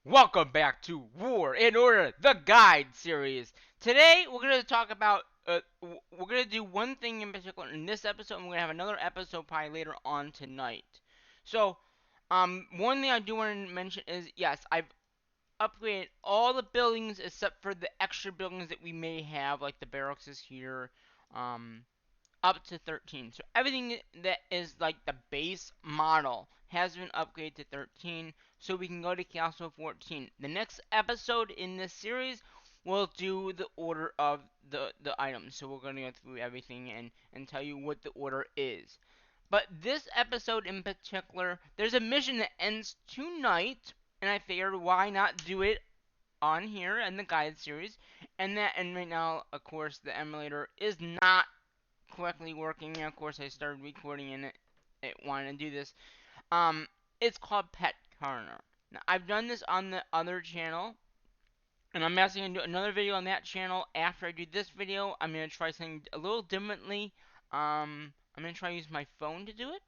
Welcome back to War in Order, the Guide series. Today we're going to talk about, we're going to do one thing in particular in this episode, and we're going to have another episode probably later on tonight. So, one thing I do want to mention is, yes, I've upgraded all the buildings except for the extra buildings that we may have, like the barracks is here, up to 13. So everything that is like the base model has been upgraded to 13, so we can go to Castle 14. The next episode in this series will do the order of the items. So we're going to go through everything and tell you what the order is. But this episode in particular, there's a mission that ends tonight, and I figured why not do it on here in the guide series. And right now, of course, the emulator is not correctly working. And of course, I started recording and it wanted to do this. It's called Pet Carnival. Now, I've done this on the other channel, and I'm actually going to do another video on that channel after I do this video. I'm going to try something a little differently. I'm going to try to use my phone to do it.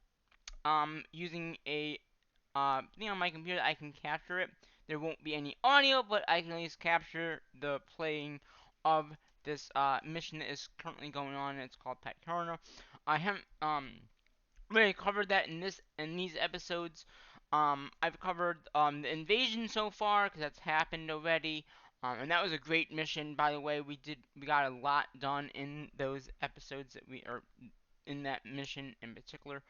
Using a thing on my computer, I can capture it. There won't be any audio, but I can at least capture the playing of this mission that is currently going on. It's called Pet Carnival. I haven't really covered that in these episodes. I've covered the invasion so far because that's happened already. And that was a great mission, by the way. We got a lot done in those episodes in that mission in particular.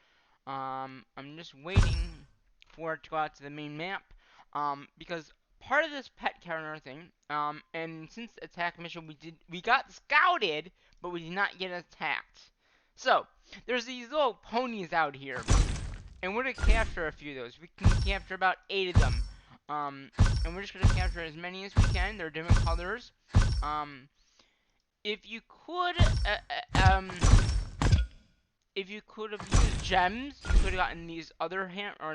I'm just waiting for it to go out to the main map, because part of this pet counter thing, and since the attack mission we got scouted, but we did not get attacked. So there's these little ponies out here, and we're gonna capture a few of those. We can capture about 8 of them, and we're just gonna capture as many as we can. They're different colors. If you could, if you could have used gems, you could have gotten these other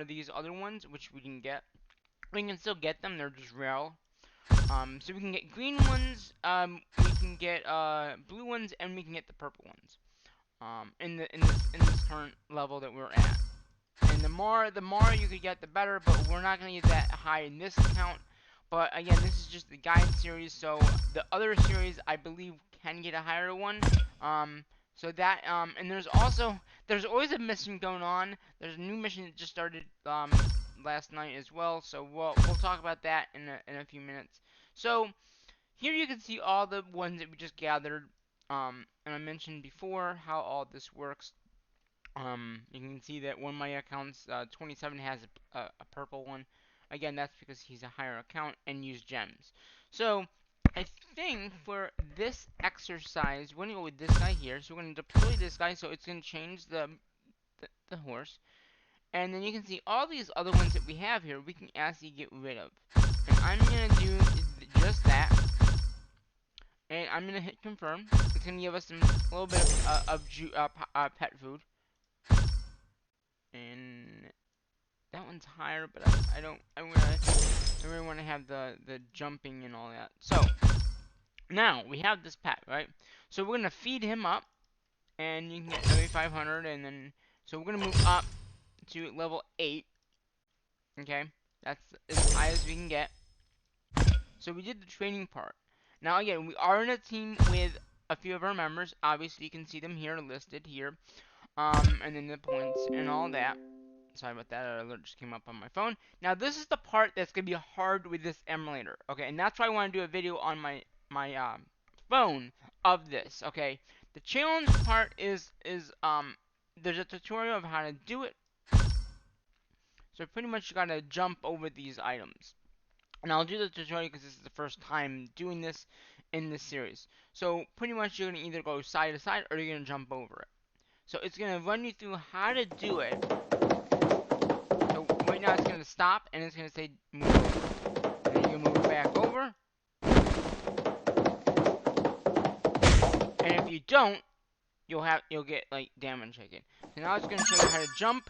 these other ones, which we didn't get. We can still get them; they're just rare. So we can get green ones, we can get blue ones, and we can get the purple ones. In this current level that we're at. And the more you could get, the better. But we're not gonna get that high in this account. But again, this is just the guide series, so the other series I believe can get a higher one. So that and there's always a mission going on. There's a new mission that just started last night as well. So we'll talk about that in a few minutes. So here you can see all the ones that we just gathered. And I mentioned before how all this works. You can see that one of my accounts, 27, has a purple one. Again, that's because he's a higher account and used gems. So I think for this exercise, we're going to go with this guy here. So we're going to deploy this guy, so it's going to change the horse. And then you can see all these other ones that we have here, we can actually get rid of. And I'm going to do just that. And I'm going to hit confirm. It's going to give us a little bit of pet food. And that one's higher, but I really want to have the jumping and all that. So now we have this pet, right? So we're gonna feed him up, and you can get every 500, and then so we're gonna move up to level 8. Okay, that's as high as we can get. So we did the training part. Now again, we are in a team with a few of our members. Obviously, you can see them here listed here. And then the points and all that. Sorry about that, an alert just came up on my phone. Now this is the part that's gonna be hard with this emulator, okay? And that's why I want to do a video on my phone of this, okay? The challenge part is there's a tutorial of how to do it. So pretty much you gotta jump over these items. And I'll do the tutorial because this is the first time doing this in this series. So pretty much you're gonna either go side to side or you're gonna jump over it. So it's going to run you through how to do it. So right now it's going to stop and it's going to say move over. And then you move back over. And if you don't, you'll get like damage taken. So now it's going to show you how to jump.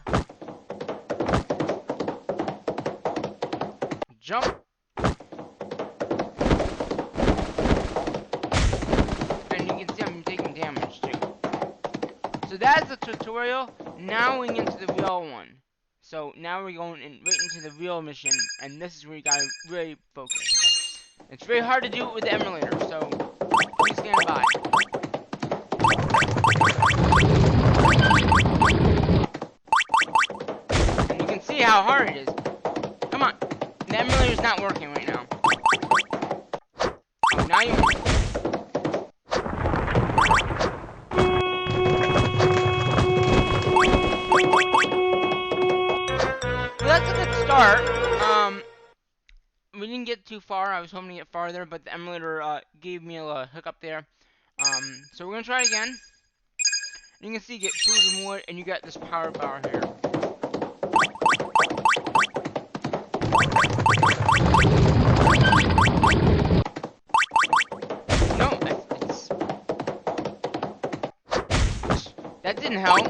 Jump. And you can see I'm taking damage too. So that's the tutorial. Now we get into the real one. So now we're going right into the real mission, and this is where you gotta really focus. It's very hard to do it with the emulator, so please stand by. And you can see how hard it is. Come on. The emulator's not working right now. Oh, now you... Well, that's a good start. We didn't get too far. I was hoping to get farther, but the emulator gave me a hiccup there. So we're gonna try it again. You can see you get food and wood, and you got this power bar here. No, that didn't help.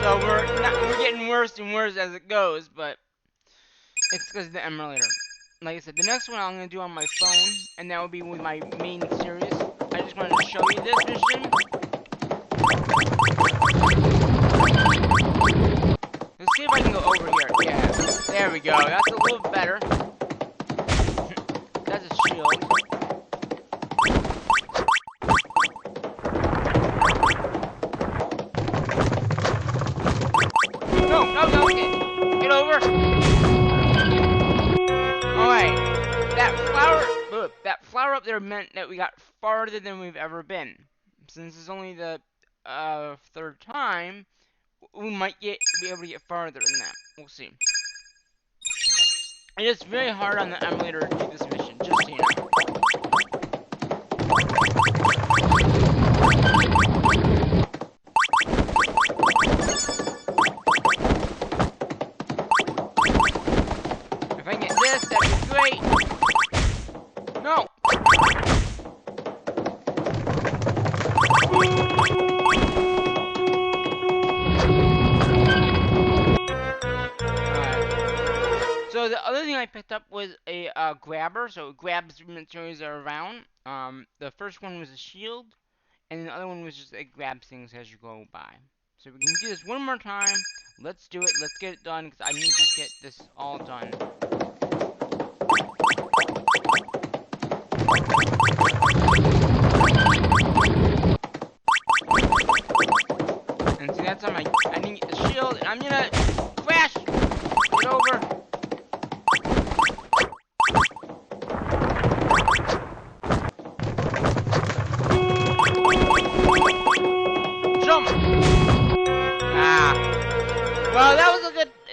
So we're getting worse and worse as it goes, but it's because of the emulator. Like I said, the next one I'm going to do on my phone, and that will be with my main series. I just wanted to show you this mission. Let's see if I can go over here. Yeah, there we go. That's a little better. That's a shield. No, get over. Alright, that flower up there meant that we got farther than we've ever been. Since it's only the third time, we might be able to get farther than that. We'll see. It is very hard on the emulator to do this mission, just so you know. If I can get this, that'd be great. No! So the other thing I picked up was a grabber, so it grabs materials that are around. The first one was a shield, and the other one was just it grabs things as you go by. So we can do this one more time. Let's do it. Let's get it done, because I need to get this all done. And see, that's on my... I need the shield, and I'm gonna crash! Get over! Jump! Ah. Well, that was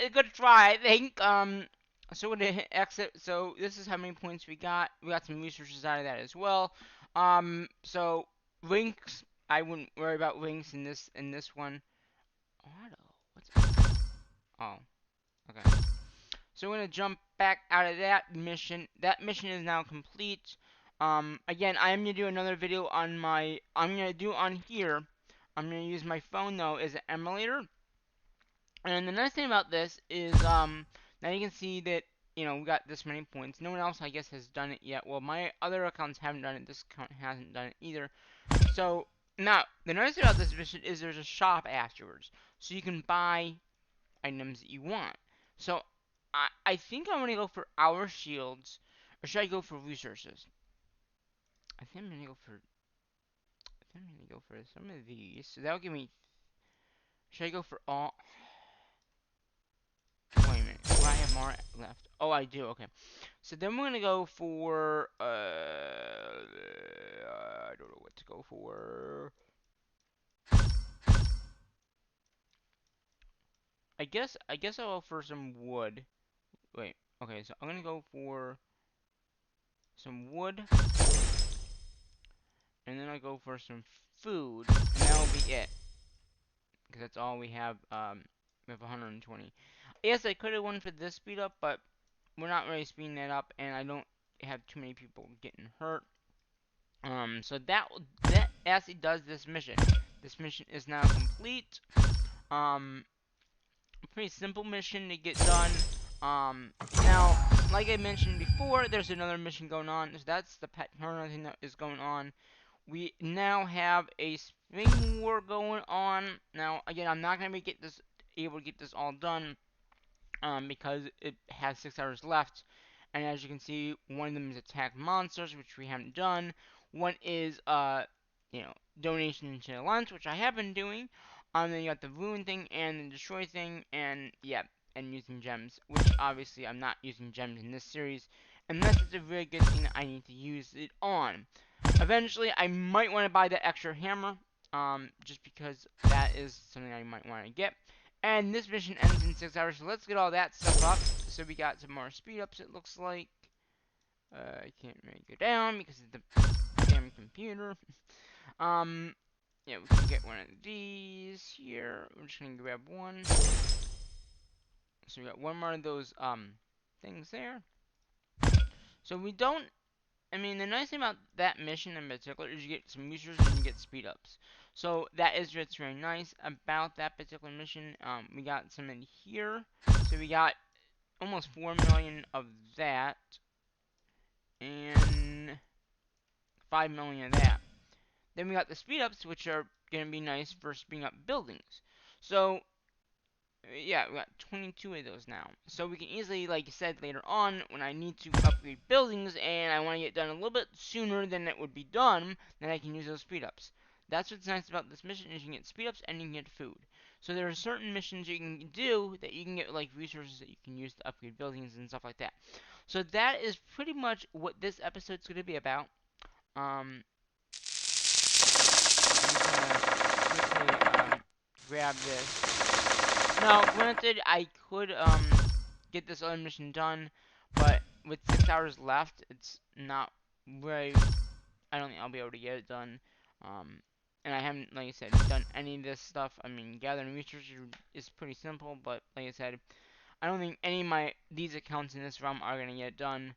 a good try, I think. So we're gonna hit exit. So this is how many points we got. We got some resources out of that as well. So links, I wouldn't worry about links in this one. Auto. What's that? Oh. Okay. So we're gonna jump back out of that mission. That mission is now complete. Again, I am gonna do another video on my. I'm gonna do on here. I'm gonna use my phone though as an emulator. And the nice thing about this is, now you can see that, you know, we got this many points. No one else, I guess, has done it yet. Well, my other accounts haven't done it. This account hasn't done it either. So, now, the nice thing about this mission is there's a shop afterwards. So you can buy items that you want. So, I think I'm going to go for our shields. Or should I go for resources? I think I'm going to go for... some of these. So that'll give me... Should I go for all... Wait a minute. Do I have more left? Oh, I do. Okay. So then we're gonna go for I don't know what to go for. I guess I'll go for some wood. Wait. Okay. So I'm gonna go for some wood, and then I'll go for some food, and that'll be it. Because that's all we have. We have 120. Yes, I could have won for this speed up, but we're not really speeding that up, and I don't have too many people getting hurt. So that actually does this mission. This mission is now complete. A pretty simple mission to get done. Now like I mentioned before, there's another mission going on. So that's the pet Carnival thing that is going on. We now have a spring war going on. Now, again, I'm not gonna be able to get this all done, because it has 6 hours left. And as you can see, one of them is attack monsters, which we haven't done. One is donation to lunch, which I have been doing. Then you got the ruin thing and the destroy thing, and yeah, and using gems, which obviously I'm not using gems in this series, unless it's a very good thing that I need to use it on. Eventually, I might want to buy the extra hammer, just because that is something I might want to get. And this mission ends in 6 hours, so let's get all that stuff up. So we got some more speed ups, it looks like. I can't really go down because of the damn computer. Yeah, we can get one of these here. I'm just gonna grab one. So we got one more of those, things there. So we don't I mean, the nice thing about that mission in particular is you get some resources and you get speed ups. So that is what's very nice about that particular mission. We got some in here. So we got almost 4 million of that and 5 million of that. Then we got the speed ups, which are going to be nice for speeding up buildings. So yeah, we got 22 of those now. So we can easily, like I said later on, when I need to upgrade buildings and I want to get done a little bit sooner than it would be done, then I can use those speed ups. That's what's nice about this mission is you can get speed ups and you can get food. So there are certain missions you can do that you can get like resources that you can use to upgrade buildings and stuff like that. So that is pretty much what this episode's going to be about. I'm just gonna quickly grab this. Now, granted, I could get this other mission done, but with 6 hours left, it's not very. I don't think I'll be able to get it done. And I haven't, like I said, done any of this stuff. I mean, gathering research is pretty simple, but like I said, I don't think any of these accounts in this realm are gonna get done.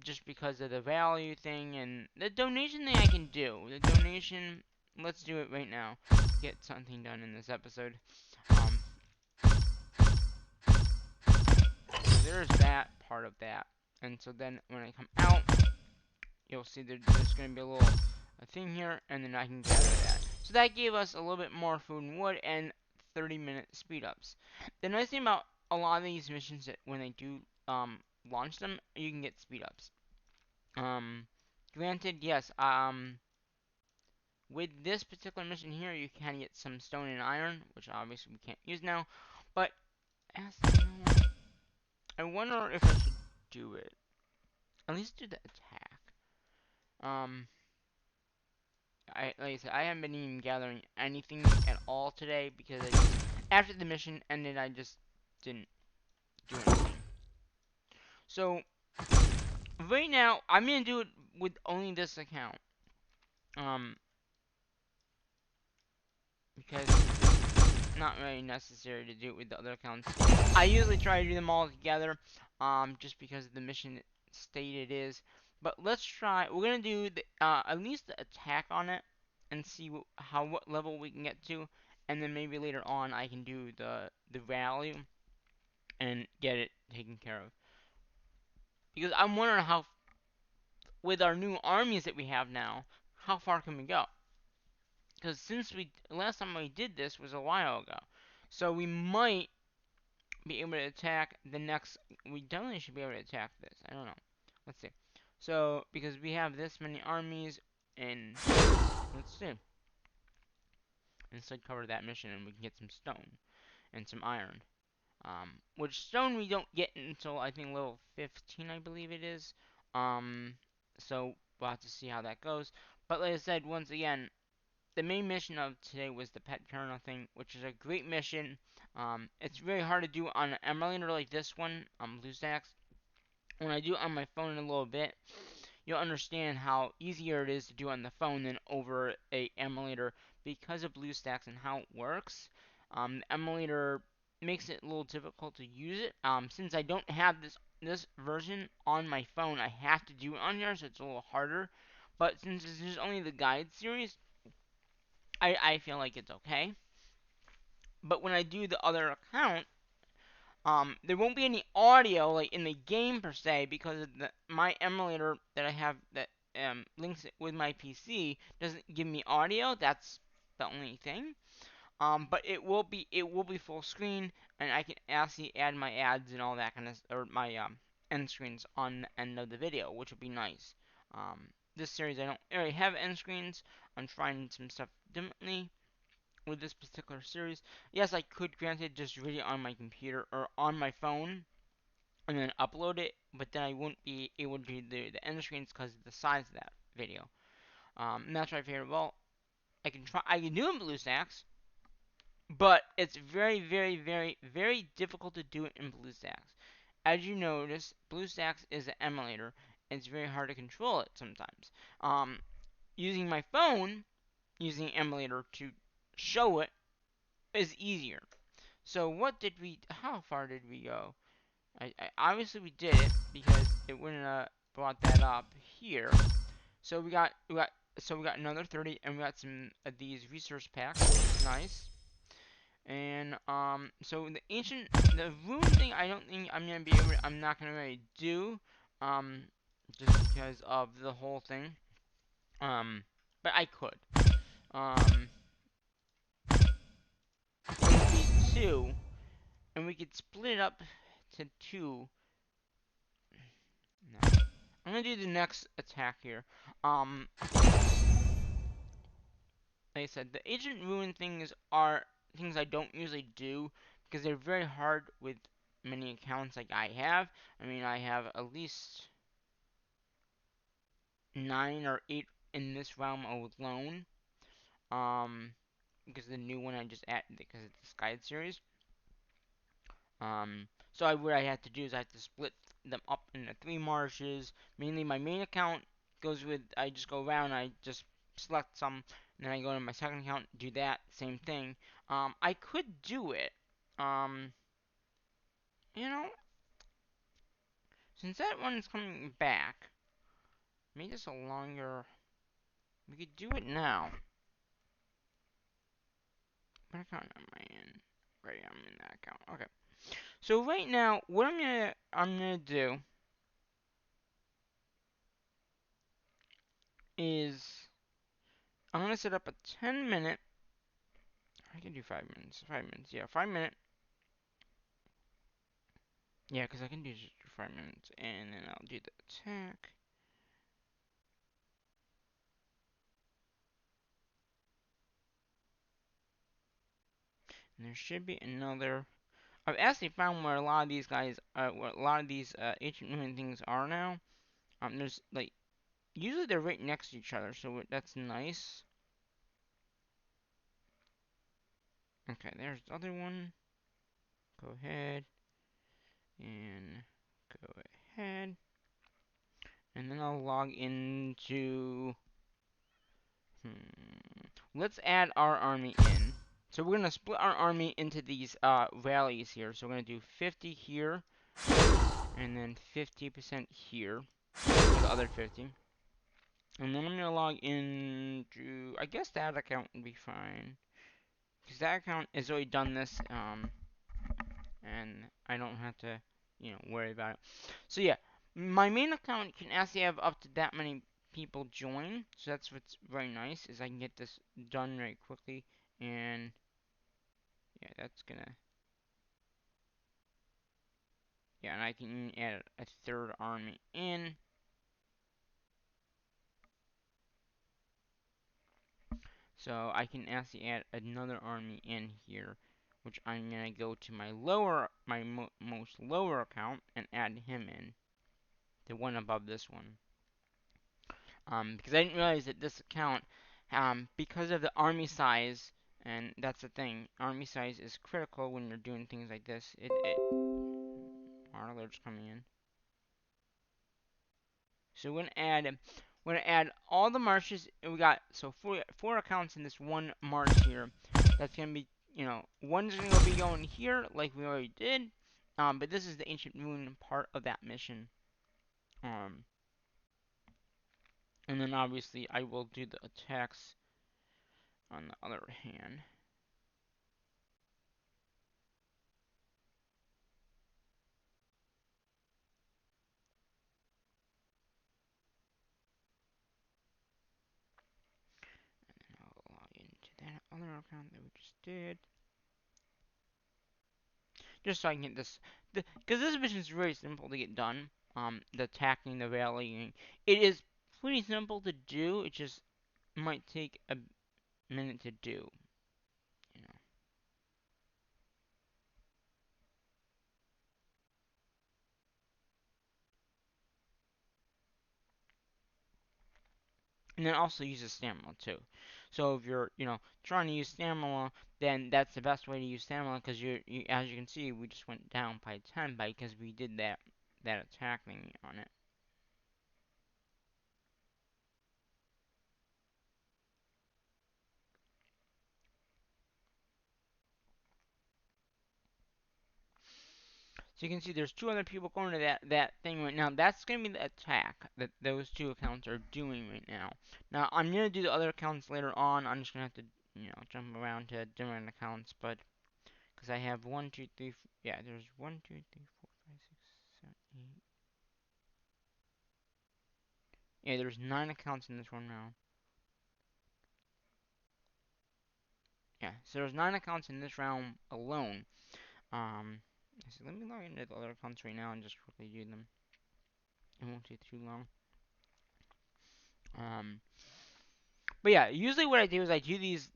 Just because of the value thing and the donation thing I can do. The donation, let's do it right now. Get something done in this episode. Um, there's that part of that. And so then when I come out, you'll see there's going to be a thing here, and then I can gather that. So that gave us a little bit more food and wood and 30-minute speed ups. The nice thing about a lot of these missions that when they do launch them, you can get speed ups. Granted, yes, with this particular mission here, you can get some stone and iron, which obviously we can't use now. But I wonder if I should do it. At least do the attack. Um, like I said, I haven't been even gathering anything at all today because after the mission ended, I just didn't do anything. So right now, I'm gonna do it with only this account. Because it's not really necessary to do it with the other accounts. I usually try to do them all together, just because the mission stated is. But let's try. We're gonna do at least the attack on it and see what level we can get to, and then maybe later on I can do the value and get it taken care of. Because I'm wondering how, with our new armies that we have now, how far can we go? Because since last time we did this was a while ago, so we might be able to attack the next. We definitely should be able to attack this. I don't know. Let's see. So because we have this many armies, and let's see. Instead, cover that mission, and we can get some stone and some iron. Which stone we don't get until I think level 15, I believe it is. So we'll have to see how that goes. But like I said, once again, the main mission of today was the pet Carnival thing, which is a great mission. It's very hard to do on an emulator like this one, BlueStacks. When I do it on my phone in a little bit, you'll understand how easier it is to do on the phone than over a emulator because of BlueStacks and how it works. The emulator makes it a little difficult to use it. Since I don't have this version on my phone, I have to do it on here, so it's a little harder. But since this is only the guide series, I feel like it's okay. But when I do the other account, there won't be any audio like in the game per se because of my emulator that I have that links it with my PC doesn't give me audio. That's the only thing. But it will be full screen, and I can actually add my ads and all that kind of or my end screens on the end of the video, which would be nice. This series I don't already have end screens. I'm trying some stuff differently with this particular series. Yes, I could, granted, just read it on my computer or on my phone and then upload it, but then I wouldn't be able to do the end screens because of the size of that video. And that's why I figured, well, I can do it in BlueStacks, but it's very, very, very, very difficult to do it in BlueStacks. As you notice, BlueStacks is an emulator, and it's very hard to control it sometimes. Using my phone, using emulator to show it is easier. So how far did we go? Obviously we did it because it wouldn't have brought that up here. So we got another 30, and we got some of these resource packs, which is nice. And so the rune thing, I don't think I'm not gonna really do, just because of the whole thing. But I could. Um, it would be two, and we could split it up to two. No. I'm gonna do the next attack here. Like I said, the agent ruin things are things I don't usually do because they're very hard with many accounts like I have. I mean, I have at least 9 or 8 in this realm alone. Because the new one I just added because it's the Sky series. So what I have to do is I have to split them up into 3 marshes. Mainly my main account goes with, I just go around, I just select some, and then I go to my second account, do that, same thing. I could do it. Um, you know, since that one's coming back, maybe just a longer, we could do it now. What account am I in? Right, I'm in that account. Okay. So right now, what I'm gonna do is I'm gonna set up a 10-minute. I can do 5 minutes. 5 minutes, yeah, 5 minute. Yeah, because I can do just 5 minutes, and then I'll do the attack. And there should be another. I've actually found where a lot of these guys, where a lot of these ancient human things are now. There's like usually they're right next to each other, so that's nice. Okay, there's the other one. Go ahead and go ahead. And then I'll log into. Let's add our army in. So we're gonna split our army into these rallies here. So we're gonna do 50 here, and then 50% here for the other 50. And then I'm gonna log into. I guess that account would be fine, because that account has already done this. And I don't have to, worry about it. So yeah, my main account can actually have up to that many people join. So that's what's very nice is I can get this done very quickly. And yeah, that's gonna. Yeah, and I can add a third army in. So I can actually add another army in here, which I'm gonna go to my most lower account and add him in, the one above this one. Because I didn't realize that this account, because of the army size, and that's the thing, army size is critical when you're doing things like this. Our alert's coming in. So we're gonna add all the marshes. And we got so four accounts in this one marsh here. That's gonna be, one's gonna be going here like we already did. But this is the ancient ruin part of that mission. Um, and then obviously I will do the attacks on the other hand. other account that we just did. Just so I can get this, because this mission is very simple to get done. The attacking the valley, it is pretty simple to do. It just might take a minute to do. You know. And then also uses stamina too. So if you're, trying to use stamina, then that's the best way to use stamina because as you can see, we just went down by 10 because we did that attack thing on it. So you can see there's two other people going to that thing right now. That's gonna be the attack that those two accounts are doing right now. Now I'm gonna do the other accounts later on. I'm just gonna have to jump around to different accounts, but because I have one, two, three, yeah, there's 1, 2, 3, 4, 5, 6, 7, 8. Yeah, there's 9 accounts in this one round. Yeah, so there's 9 accounts in this round alone. So let me log into the other accounts right now and just quickly do them. It won't take too long. Um, but yeah, usually what I do is I do these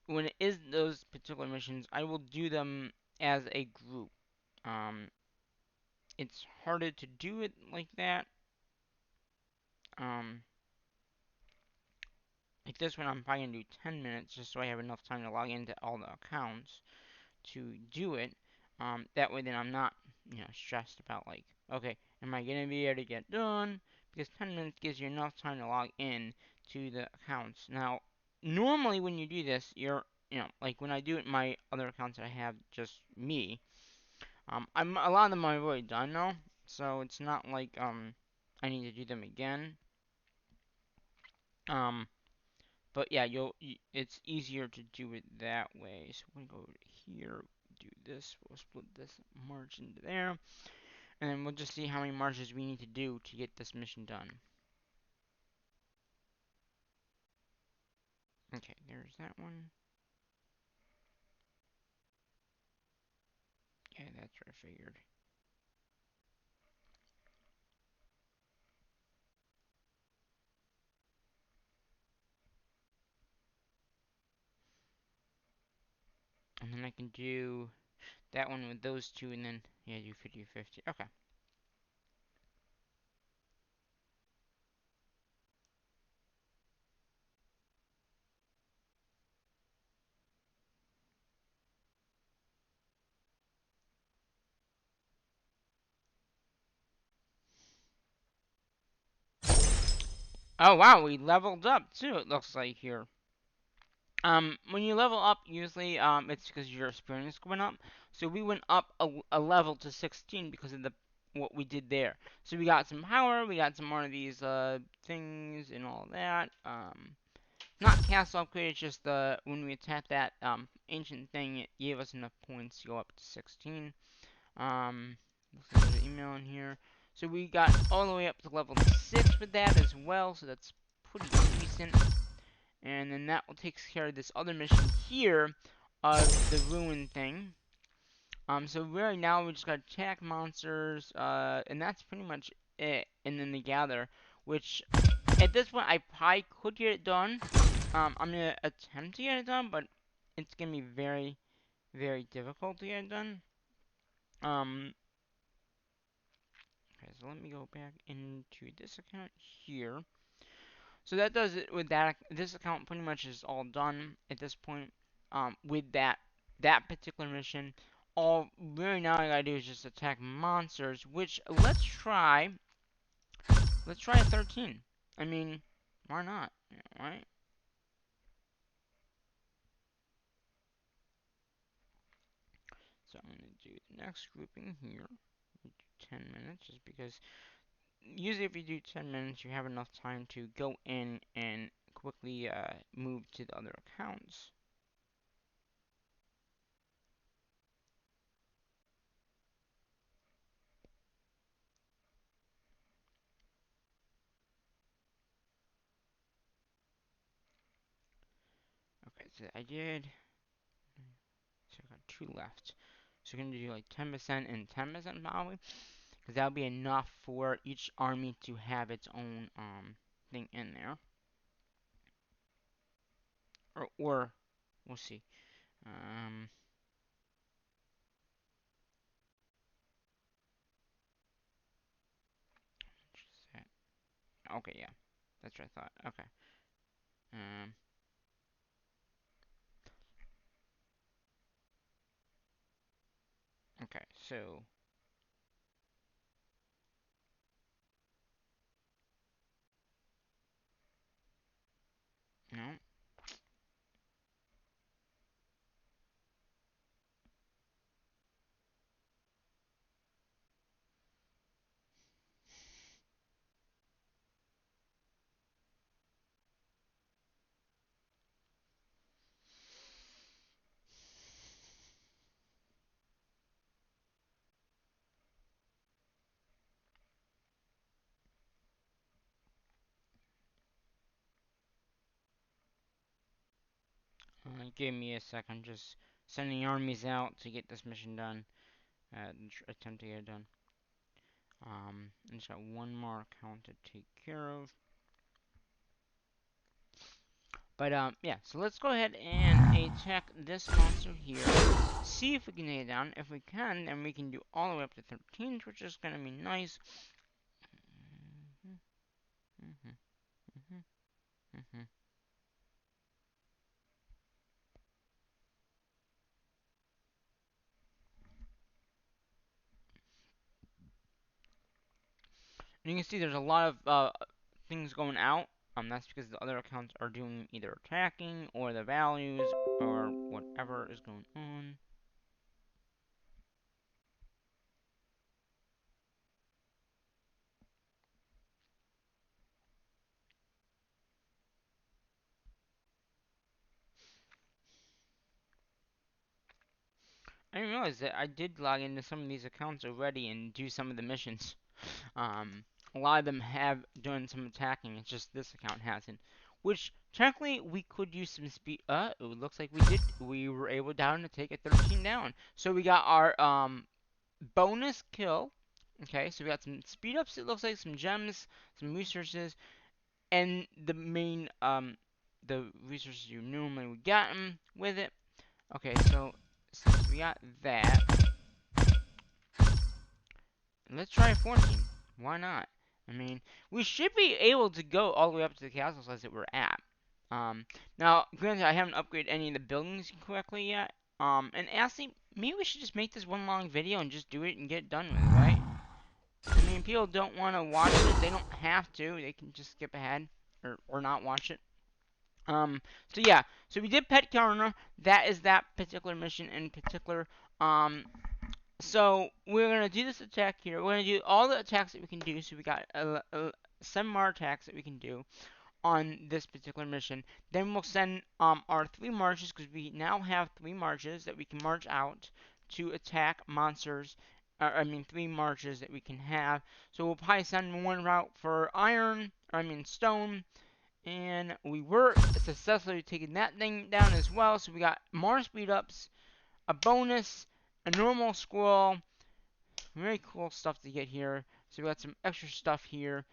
when it is those particular missions, I will do them as a group. Um, it's harder to do it like that. Um, like this one, I'm probably gonna do 10 minutes just so I have enough time to log into all the accounts to do it. That way, then I'm not, stressed about like, okay, am I gonna be able to get done? Because 10 minutes gives you enough time to log in to the accounts. Now, normally when you do this, like when I do it, my other accounts I have just me. A lot of them I've already done now, so it's not like I need to do them again. Um, but yeah, it's easier to do it that way. So we're gonna go here, do this. We'll split this march into there, and then we'll just see how many marches we need to do to get this mission done. Okay, there's that one. Yeah, that's what I figured. And then I can do that one with those two, and then yeah, do 50-50. Okay. Oh wow, we leveled up too. It looks like here. When you level up, usually it's because your experience went up. So we went up a level to 16 because of the what we did there. So we got some power, we got some more of these things and all that. Not castle upgrade, it's just when we attacked that ancient thing, it gave us enough points to go up to 16. Looks like there's an email in here. So we got all the way up to level 6 with that as well, so that's pretty decent. And then that will take care of this other mission here of the ruin thing. So right now we just got attack monsters, and that's pretty much it. And then the gather, which at this point I probably could get it done. I'm gonna attempt to get it done, but it's gonna be very, very difficult to get it done. Okay, so let me go back into this account here. So that does it with that. This account pretty much is all done at this point. With that particular mission, all really now I gotta do is just attack monsters. Which let's try. Let's try a 13. I mean, why not? Right? So I'm gonna do the next grouping here. 10 minutes, just because usually if you do 10 minutes, you have enough time to go in and quickly move to the other accounts. Okay, so I did. So I got 2 left. So we're gonna do like 10% and 10% probably, because that'll be enough for each army to have its own thing in there. Or we'll see. Okay, yeah, that's what I thought. Okay. Um. Okay, so no. Give me a second. Just sending armies out to get this mission done. Attempt to get it done. I just got one more account to take care of. But yeah. So let's go ahead and attack this monster here. See if we can take it down. If we can, then we can do all the way up to 13, which is gonna be nice. And you can see there's a lot of things going out. That's because the other accounts are doing either attacking or the values or whatever is going on. I didn't realize that I did log into some of these accounts already and do some of the missions. A lot of them have done some attacking. It's just this account hasn't. Which technically we could use some speed. It looks like we did. We were able down to take a 13 down. So we got our bonus kill. Okay, so we got some speed ups. It looks like some gems, some resources, and the main the resources you normally would get with it. Okay, so since we got that, let's try 14. Why not? I mean, we should be able to go all the way up to the castle size that we're at. Now, granted, I haven't upgraded any of the buildings correctly yet. And actually, maybe we should just make this one long video and just do it and get it done with, right? I mean, people don't want to watch it. They don't have to. They can just skip ahead or not watch it. So yeah, so we did Pet Carnival. That is that particular mission in particular. So we're gonna do this attack here. We're gonna do all the attacks that we can do. So we got 7 more attacks that we can do on this particular mission. Then we'll send our 3 marches because we now have 3 marches that we can march out to attack monsters. I mean 3 marches that we can have. So we'll probably send one route for iron. Stone. And we were successfully taking that thing down as well. So we got more speed ups, a bonus, a normal scroll. Very cool stuff to get here. So we got some extra stuff here.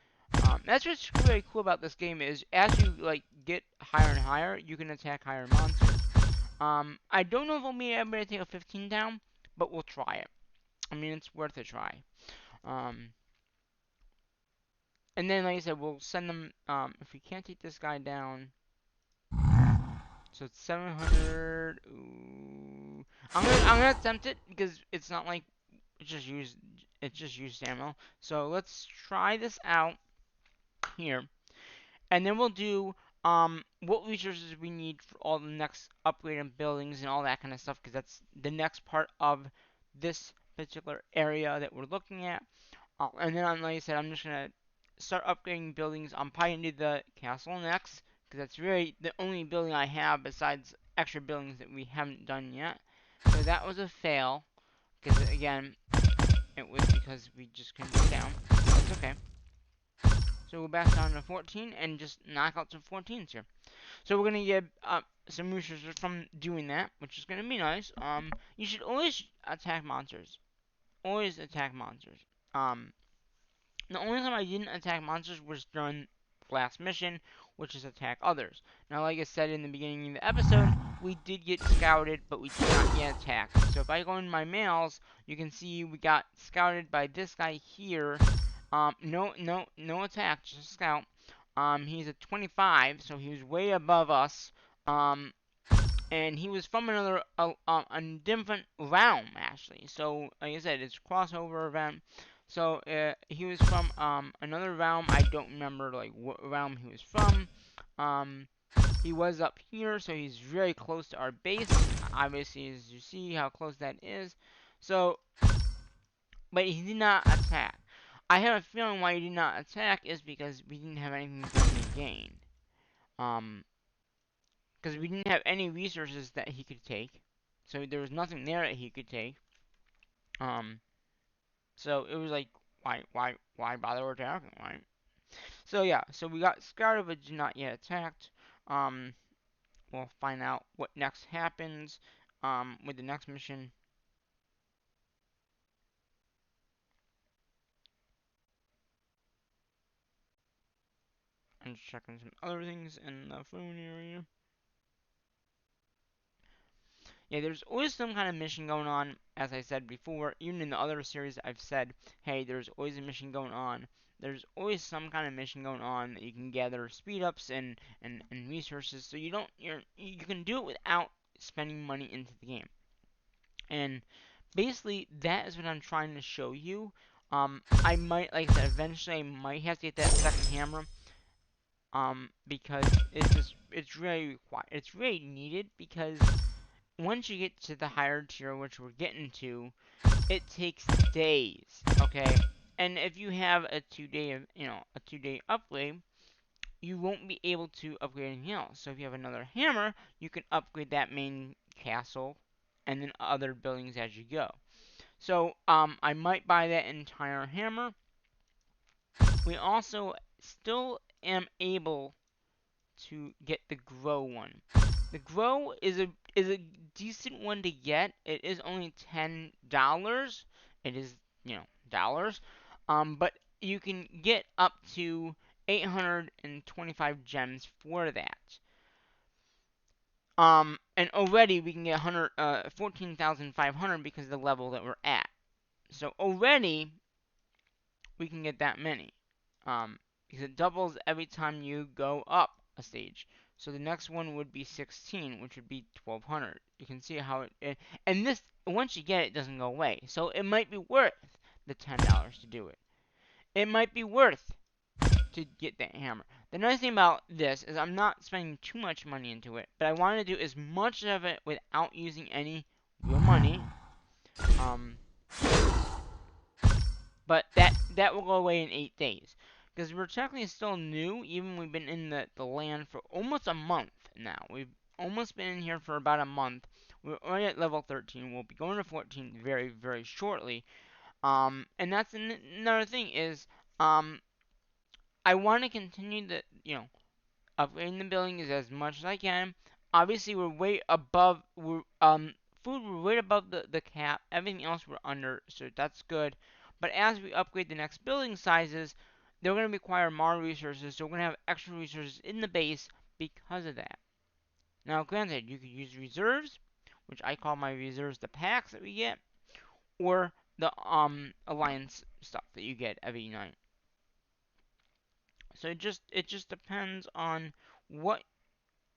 That's what's really cool about this game is as you like get higher and higher, you can attack higher monsters. I don't know if we'll be able to take a 15 down, but we'll try it. I mean, it's worth a try. And then, like I said, we'll send them. If we can't take this guy down, so it's 700. Ooh. I'm gonna attempt it because it's not like it's just used ammo. So let's try this out here, and then we'll do what resources we need for all the next upgrade and buildings and all that kind of stuff because that's the next part of this particular area that we're looking at. And then, like I said, I'm just gonna start upgrading buildings. I'm probably gonna do the castle next because that's really the only building I have besides extra buildings that we haven't done yet. So that was a fail because again, it was because we just couldn't get down. That's okay. So we're back down to 14 and just knock out some 14s here. So we're gonna get some resources from doing that, which is gonna be nice. You should always attack monsters. Always attack monsters. Um, the only time I didn't attack monsters was during the last mission, which is attack others. Now, like I said in the beginning of the episode, we did get scouted, but we did not get attacked. So if I go in my mails, you can see we got scouted by this guy here. No attack, just a scout. He's a 25, so he was way above us. And he was from a different realm actually. So like I said, it's a crossover event. So he was from another realm. I don't remember like what realm he was from. Um, he was up here, so he's very close to our base. Obviously, as you see how close that is. So, but he did not attack. I have a feeling why he did not attack is because we didn't have anything to gain. Um, because we didn't have any resources that he could take. So there was nothing there that he could take. Um, so it was like, why bother attacking, right? So yeah, so we got scouted but did not yet attacked. Um, we'll find out what next happens. With the next mission. I'm just checking some other things in the phone area. Yeah, there's always some kind of mission going on, as I said before. Even in the other series, I've said, hey, there's always a mission going on. There's always some kind of mission going on that you can gather speed ups and resources, so you can do it without spending money into the game. And basically, that is what I'm trying to show you. I might, like I said, eventually I might have to get that second hammer. Because it's really required. It's really needed because once you get to the higher tier, which we're getting to, it takes days, okay? And if you have a 2-day upgrade, you won't be able to upgrade anything else. So if you have another hammer, you can upgrade that main castle and then other buildings as you go. So, I might buy that entire hammer. We also still am able to get the grow one. The grow is a decent one to get. It is only $10. It is dollars. But you can get up to 825 gems for that. And already we can get 14,500 because of the level that we're at. So already we can get that many. Because it doubles every time you go up a stage. So the next one would be 16, which would be 1200. You can see how and this, once you get it, doesn't go away. So it might be worth the $10 to do it. It might be worth to get that hammer. The nice thing about this is I'm not spending too much money into it, but I want to do as much of it without using any real money. But that will go away in 8 days. Because we're technically still new, even we've been in the land for almost a month now. We've almost been in here for about a month. We're already at level 13. We'll be going to 14 very, very shortly. And that's another thing is, I want to continue upgrading the buildings as much as I can. Obviously, we're way above, food, we're way above the cap. Everything else we're under, so that's good. But as we upgrade the next building sizes, they're going to require more resources, so we're going to have extra resources in the base because of that. Now, granted, you could use reserves, which I call my reserves the packs that we get, or the alliance stuff that you get every night. So it just depends on what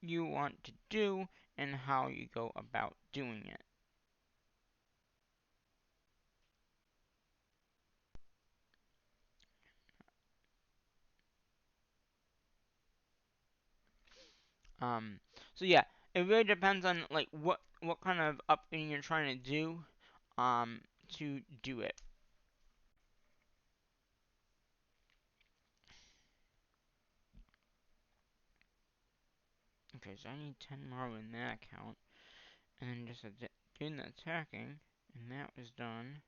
you want to do and how you go about doing it. Um, so yeah, it really depends on like what kind of updating you're trying to do, to do it. Okay, so I need 10 more in that account, and then just doing the attacking, and that was done.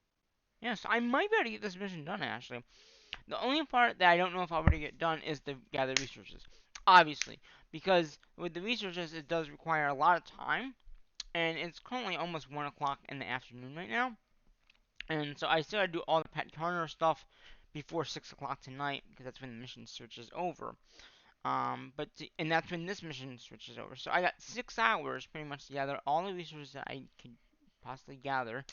Yes, I might be able to get this mission done actually. The only part that I don't know if I'll be able to get done is the gather resources. obviously, because with the researches, it does require a lot of time, and it's currently almost 1 o'clock in the afternoon right now. And so I still gotta do all the Pat Turner stuff before 6 o'clock tonight, because that's when the mission switch is over. And that's when this mission switches over. So I got 6 hours pretty much to gather all the resources that I could possibly gather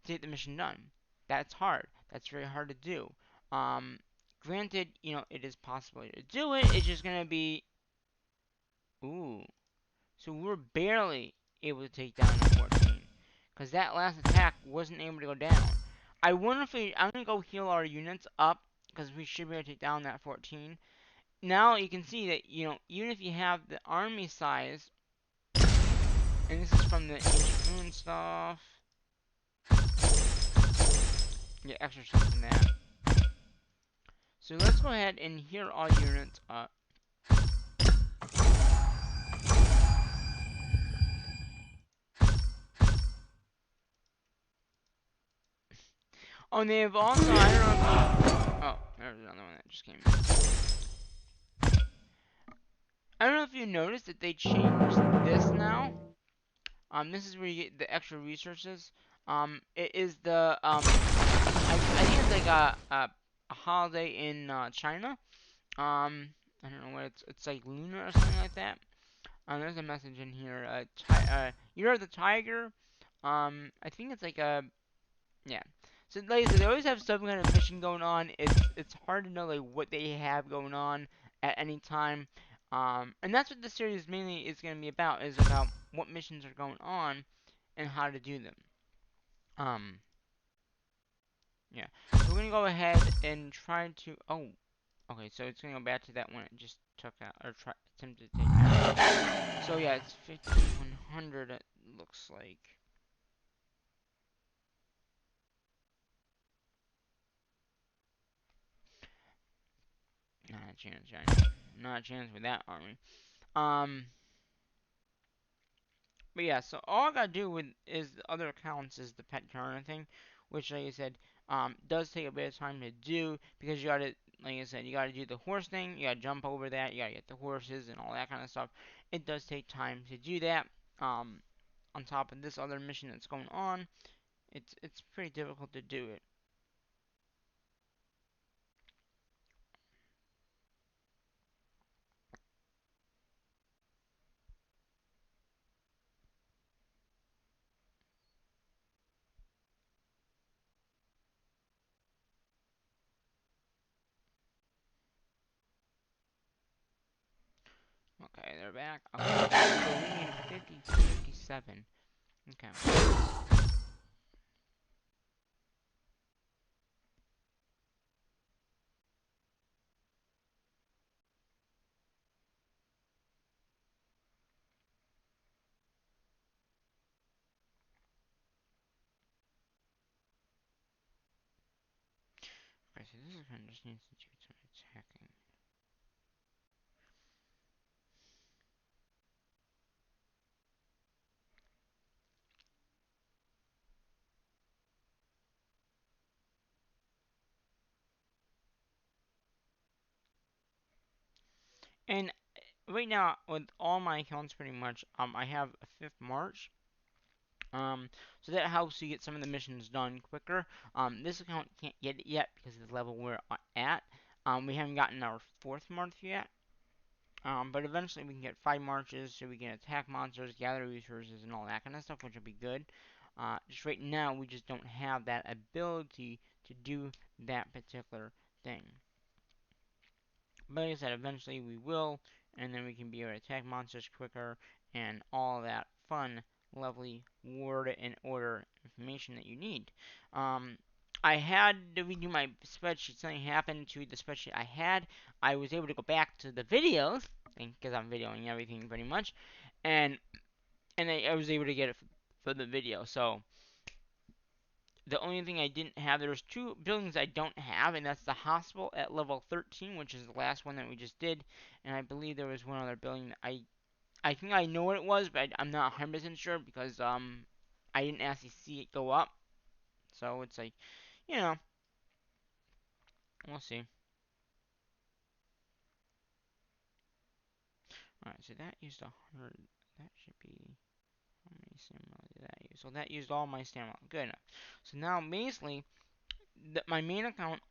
to get the mission done. That's hard. That's very hard to do. Um, Granted, it is possible to do it. It's just gonna be, ooh. So we're barely able to take down the 14, because that last attack wasn't able to go down. I wonder if I'm gonna go heal our units up, because we should be able to take down that 14. Now you can see that, even if you have the army size, and this is from the ancient moon stuff, get extra stuff from that. So let's go ahead and heal all units up. Oh, and they have also, I don't know if oh, there's another one that just came in. I don't know if you noticed that they changed this now. This is where you get the extra resources. It is the, I think it's like a holiday in, China. I don't know what it's like Lunar or something like that. There's a message in here. You're the tiger. I think it's like a, yeah. So like I said, they always have some kind of mission going on. It's hard to know like what they have going on at any time. And that's what the series mainly is going to be about. Is about what missions are going on and how to do them. Um, yeah. So we're gonna go ahead and try to. Oh, okay. So it's gonna go back to that one it just took out or attempted to take out. So yeah, it's 5100. It looks like. Not a chance, Johnny. Not a chance with that army. Um, but yeah, so all I gotta do with is the other accounts is the pet Turner thing, which, like I said, does take a bit of time to do because you gotta, like I said, you gotta do the horse thing, you gotta jump over that, you gotta get the horses and all that kind of stuff. It does take time to do that. On top of this other mission that's going on, it's pretty difficult to do it. Okay, they're back. Okay, so we need 50 to 57. Okay. Okay, so this is kind of just needs to do some attacking. And right now, with all my accounts pretty much, I have a 5th March. So that helps you get some of the missions done quicker. This account can't get it yet because of the level we're at. We haven't gotten our 4th March yet. But eventually we can get 5 marches so we can attack monsters, gather resources, and all that kind of stuff, which will be good. Just right now, we just don't have that ability to do that particular thing. But like I said, eventually we will, and then we can be able to attack monsters quicker and all that fun, lovely word and order information that you need. Um, I had to redo my spreadsheet. Something happened to the spreadsheet I had. I was able to go back to the videos, because I'm videoing everything pretty much, and I was able to get it for the video. So the only thing I didn't have, there's 2 buildings I don't have, and that's the hospital at level 13, which is the last one that we just did, and I believe there was one other building that I think I know what it was, but I'm not 100% sure because I didn't actually see it go up. So it's like, you know, we'll see. Alright, so that used 100. That should be. How many stamina did that use? So that used all my stamina. Good enough. So now basically, my main account,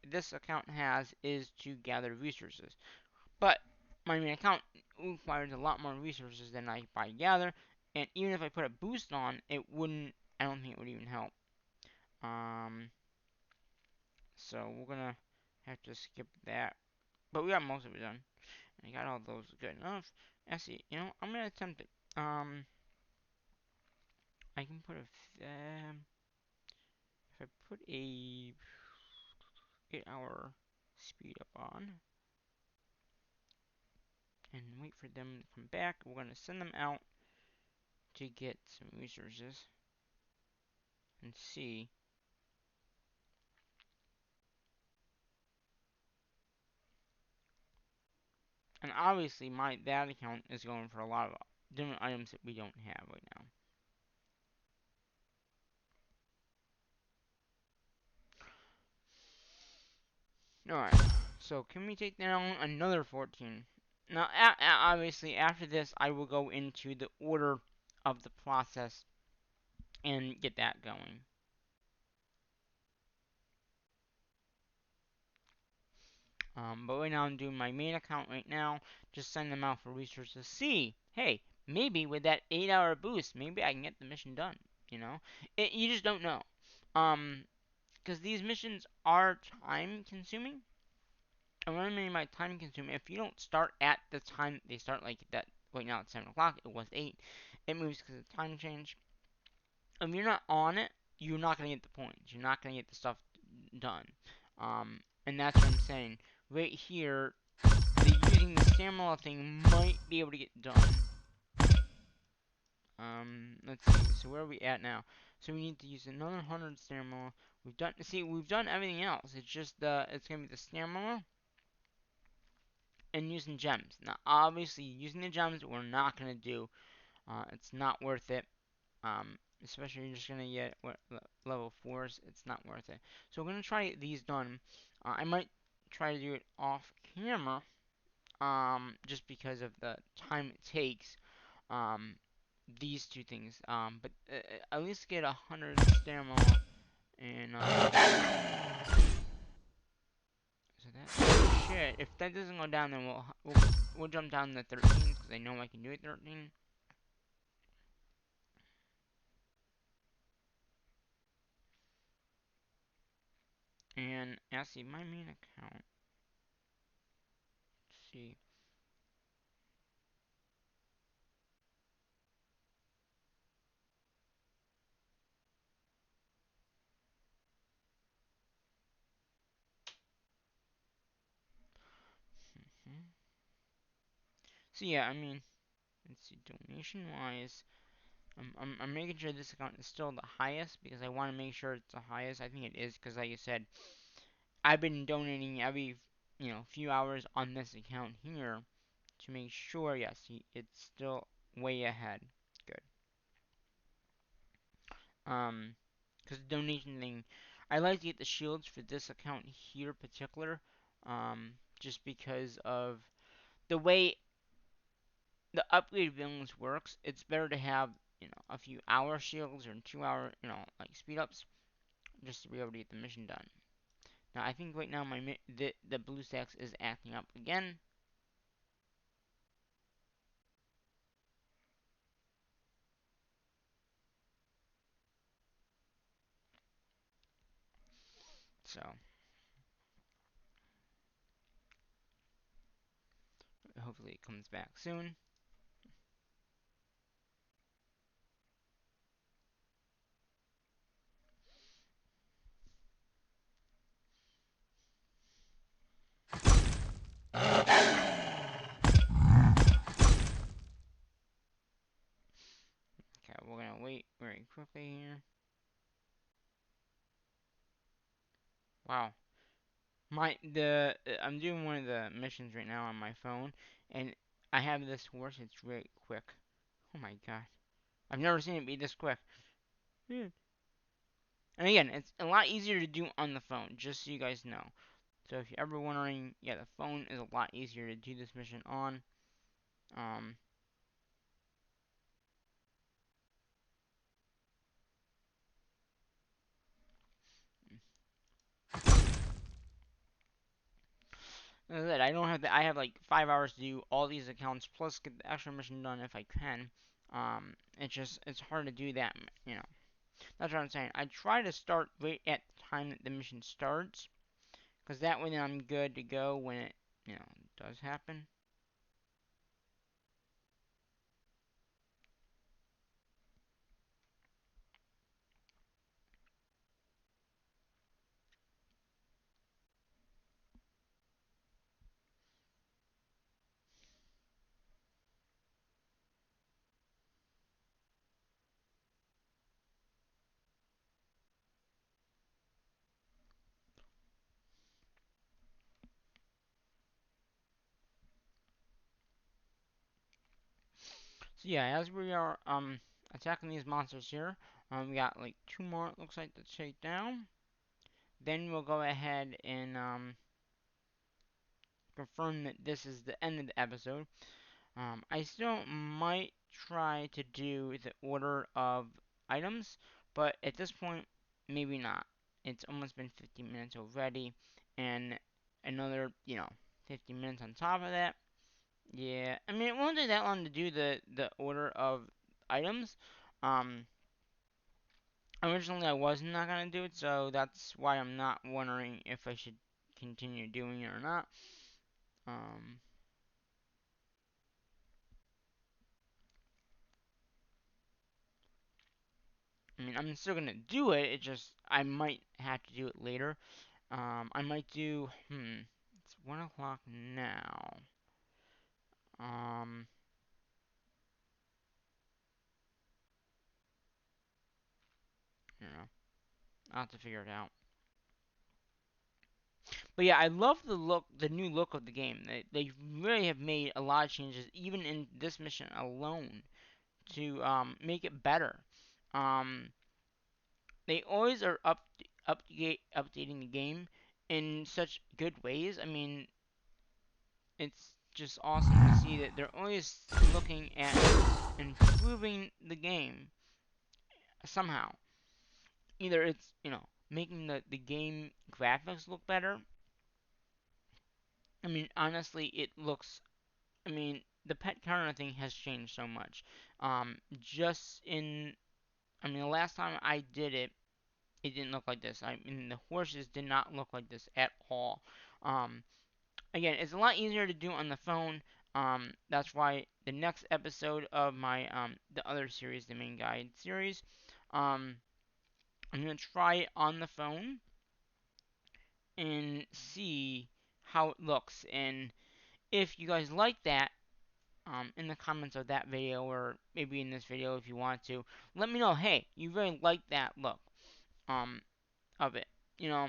this account has is to gather resources. But my main account requires a lot more resources than I gather, and even if I put a boost on, it wouldn't. I don't think it would even help. Um, so we're gonna have to skip that. But we got most of it done. I got all those good enough. Actually, I'm gonna attempt it. I can put if I put a 8-hour speed up on and wait for them to come back, we're gonna send them out to get some resources and see. And obviously, that account is going for a lot of different items that we don't have right now. Alright, so can we take down another 14? Now, obviously, after this, I will go into the order of the process and get that going. But right now, I'm doing my main account right now. Just send them out for research to see. Hey, maybe with that 8-hour boost, maybe I can get the mission done. You just don't know. Because these missions are time consuming. And what I mean by time consuming, if you don't start at the time they start, like that, right now it's 7 o'clock, it was 8, it moves because of time change. If you're not on it, you're not going to get the points. You're not going to get the stuff done. And that's what I'm saying. Right here, using the stamina thing might be able to get done. Let's see. So where are we at now? So we need to use another 100 stamina. We've done everything else. It's just it's gonna be the stamina and using gems. Now, obviously, using the gems we're not gonna do. It's not worth it. Especially you're just gonna get level 4s. It's not worth it. So we're gonna try to get these done. I might try to do it off camera. Just because of the time it takes. Um, these two things. But at least get 100 stamina and so that's shit. If that doesn't go down, then we'll jump down to 13 because I know I can do it 13. And actually, my main account. Let's see. Hmm. So yeah, I mean, let's see. Donation wise, I'm making sure this account is still the highest because I want to make sure it's the highest. I think it is because, like I said, I've been donating every few hours on this account here to make sure. Yes, it's still way ahead. Good. Because the donation thing, I like to get the shields for this account here in particular. Just because of the way the upgrade villains works, it's better to have a few hour shields or 2 hour like speed ups just to be able to get the mission done. Now I think right now the blue stacks is acting up again. So hopefully it comes back soon. Okay, we're gonna wait very quickly here. Wow. I'm doing one of the missions right now on my phone, and I have this horse. It's very quick. Oh my god, I've never seen it be this quick. And again, it's a lot easier to do on the phone, just so you guys know. So if you're ever wondering, yeah, the phone is a lot easier to do this mission on. Um, As I said, I don't have I have like 5 hours to do all these accounts plus get the extra mission done if I can. It's hard to do that. You know, that's what I'm saying. I try to start right at the time that the mission starts, because that way I'm good to go when it does happen. So yeah, as we are attacking these monsters here, we got like two more it looks like to take down. Then we'll go ahead and confirm that this is the end of the episode. I still might try to do the order of items, but at this point, maybe not. It's almost been 15 minutes already, and another 15 minutes on top of that. Yeah, I mean, it won't take that long to do the order of items. Um, Originally I was not gonna do it, so that's why I'm not wondering if I should continue doing it or not. Um, I mean, I'm still gonna do it. It just I might have to do it later. I might do. It's 1 o'clock now. Um, you know, I'll have to figure it out. But yeah, I love the new look of the game. They really have made a lot of changes, even in this mission alone, to make it better. Um, they always are updating the game in such good ways. I mean, it's just awesome to see that they're always looking at improving the game somehow. Either it's, making the game graphics look better. I mean, honestly, it looks. I mean, the pet counter thing has changed so much. Just in. I mean, the last time I did it, it didn't look like this. I mean, the horses did not look like this at all. Um, Again, it's a lot easier to do on the phone. That's why the next episode of my the other series, the main guide series, um, I'm gonna try it on the phone and see how it looks. And if you guys like that, in the comments of that video or maybe in this video if you want to, let me know. Hey, you really like that look um of it. You know,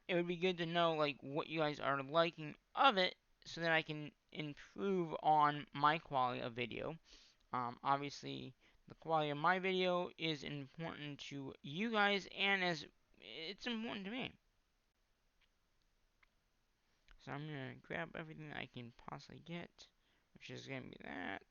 it would be good to know like what you guys are liking of it, so that I can improve on my quality of video. Obviously, the quality of my video is important to you guys, and as it's important to me. So I'm gonna grab everything I can possibly get, which is gonna be that.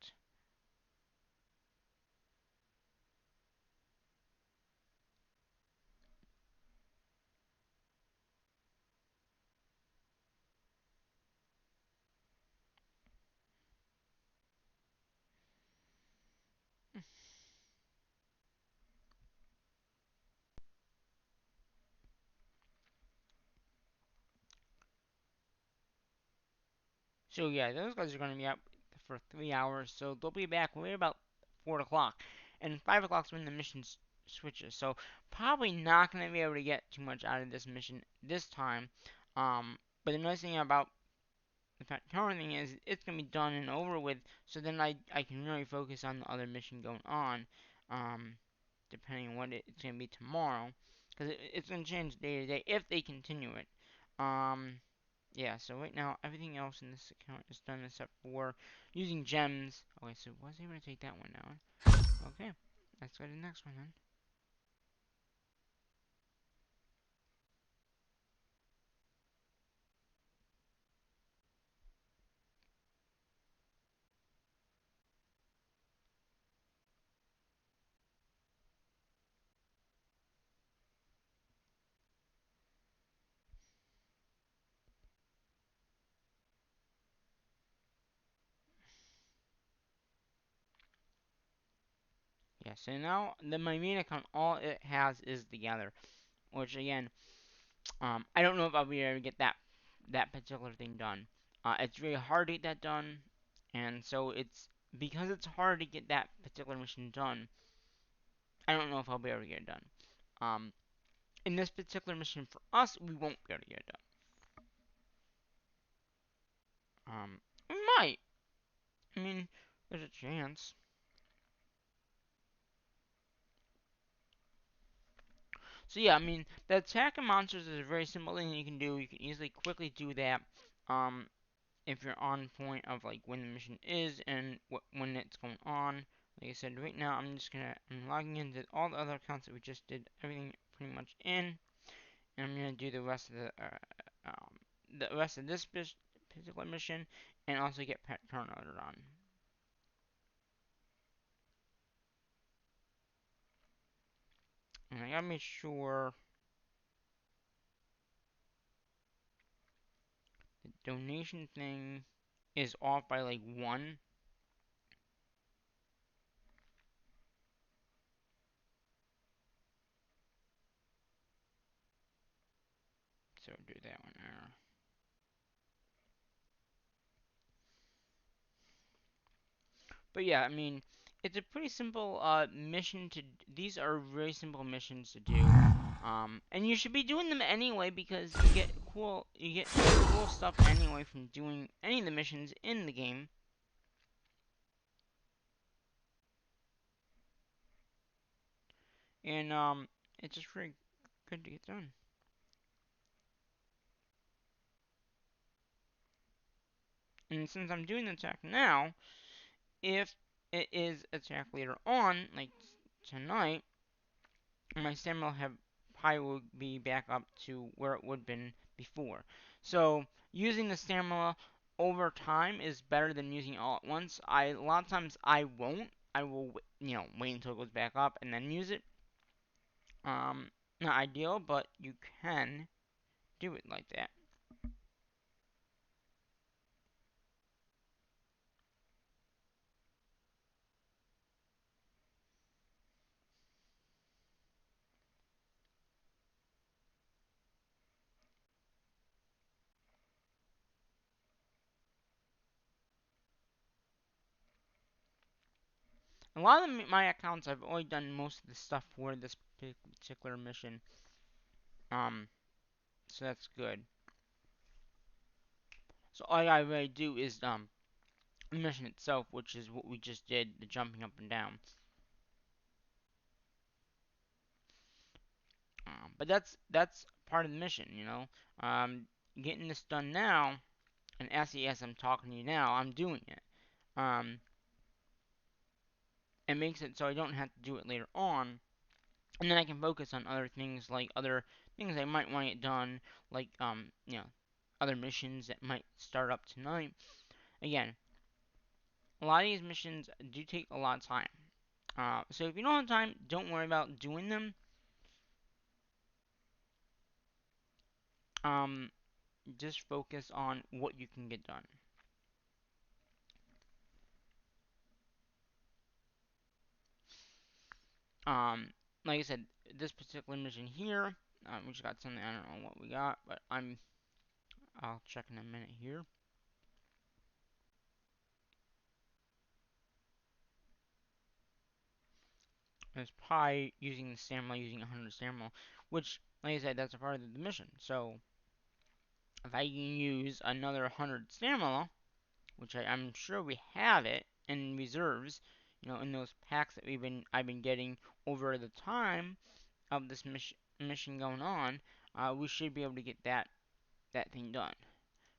So yeah, those guys are gonna be out for 3 hours, so they'll be back right about 4 o'clock, and 5 o'clock's when the mission switches. So probably not gonna be able to get too much out of this mission this time. But the nice thing about the current thing is it's gonna be done and over with, so then I can really focus on the other mission going on. Um, Depending on what it's gonna be tomorrow, because it's gonna change day to day if they continue it. Um, yeah, so right now, everything else in this account is done except for using gems. Okay, so was able to take that one down. Okay, let's go to the next one then. Yeah, so now my main account, all it has is the gather, which again, I don't know if I'll be able to get that particular thing done. It's really hard to get that done, and so it's because it's hard to get that particular mission done. I don't know if I'll be able to get it done. Um, in this particular mission for us, we won't be able to get it done. We might. I mean, there's a chance. So yeah, I mean, the attack of monsters is a very simple thing you can do. You can easily, quickly do that. Um, if you're on point of like when the mission is and when it's going on. Like I said, right now I'm logging into all the other accounts that we just did everything pretty much in, and I'm gonna do the rest of this particular mission, and also get Pet Carnival on. And I gotta make sure the donation thing is off by like 1. So do that one there. But yeah, I mean, it's a pretty simple mission to. These are very simple missions to do, and you should be doing them anyway because you get cool stuff anyway from doing any of the missions in the game. And it's just really good to get done. And since I'm doing the attack now, if it is attack later on, like tonight, my stamina have probably will be back up to where it would have been before. So using the stamina over time is better than using it all at once. A lot of times I won't. I will wait until it goes back up and then use it. Not ideal, but you can do it like that. A lot of my accounts, I've already done most of the stuff for this particular mission. Um, so that's good. So all I really do is the mission itself, which is what we just did, the jumping up and down. But that's part of the mission, you know. Getting this done now, and as I'm talking to you now, I'm doing it. Um, it makes it so I don't have to do it later on, and then I can focus on other things like other things I might want to get done, like other missions that might start up tonight. Again, a lot of these missions do take a lot of time. So if you don't have time, don't worry about doing them. Um, just focus on what you can get done. Um, like I said, this particular mission here, we just got something. I don't know what we got, but I'll check in a minute here. It's probably using the stamina, using 100 stamina, which, like I said, that's a part of the mission. So if I can use another 100 stamina, which I'm sure we have it in reserves, in those packs that I've been getting over the time of this mission going on, we should be able to get that thing done.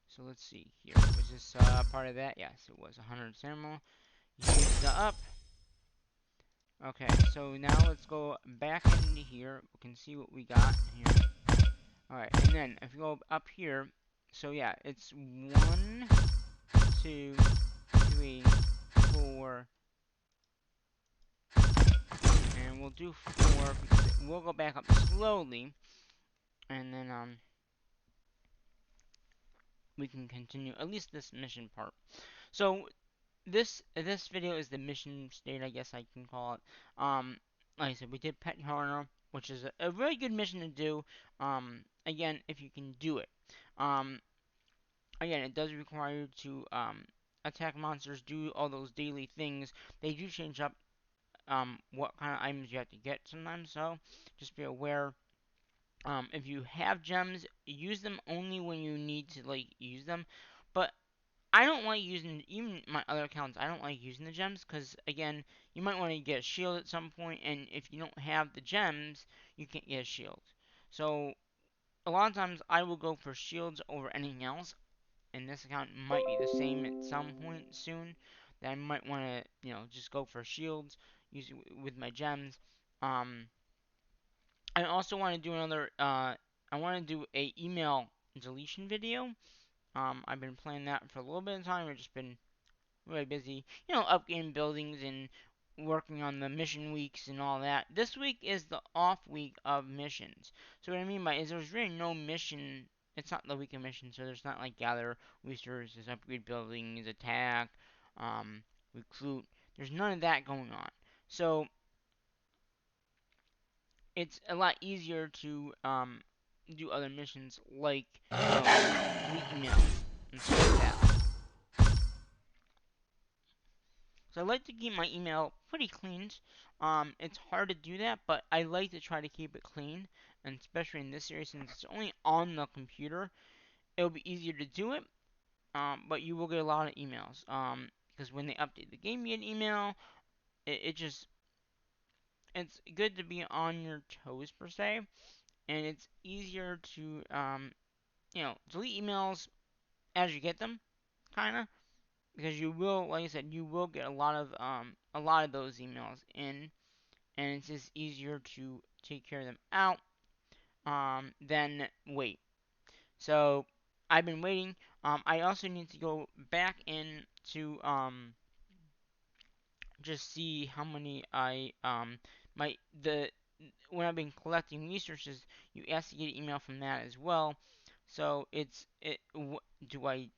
So let's see here. Was this part of that? Yes, it was 100 stamina. Use the up. Okay, so now let's go back into here. We can see what we got here. Alright, and then if you go up here, so yeah, it's 1, 2, 3, 4, and we'll do 4 because we'll go back up slowly, and then we can continue at least this mission part. So this video is the mission state, I guess I can call it. Like I said, we did Pet Corner, which is a really good mission to do. Again, if you can do it. Um, Again, it does require you to attack monsters, do all those daily things. They do change up what kind of items you have to get sometimes, so just be aware. If you have gems, use them only when you need to like use them. But I don't like using even my other accounts. I don't like using the gems because again, you might want to get a shield at some point, and if you don't have the gems, you can't get a shield. So a lot of times I will go for shields over anything else, and this account might be the same at some point soon. That I might want to just go for shields, use it with my gems. Um, I also want to do another. I want to do a email deletion video. I've been planning that for a little bit of time. I've just been really busy, upgrading buildings and working on the mission weeks and all that. This week is the off week of missions. So what I mean by is there's really no mission. It's not the week of missions, so there's not like gather resources, upgrade buildings, attack, recruit. There's none of that going on. So it's a lot easier to do other missions like delete emails and stuff like that. So I like to keep my email pretty clean. It's hard to do that, but I like to try to keep it clean, and especially in this series since it's only on the computer, it'll be easier to do it. But you will get a lot of emails. Because when they update the game, you get an email. It just it's good to be on your toes per se, and it's easier to delete emails as you get them, kind of, because you will, like I said, you will get a lot of those emails in, and it's just easier to take care of them out than wait. So I've been waiting. I also need to go back in to just see how many my the when I've been collecting resources, you ask to get an email from that as well. So do I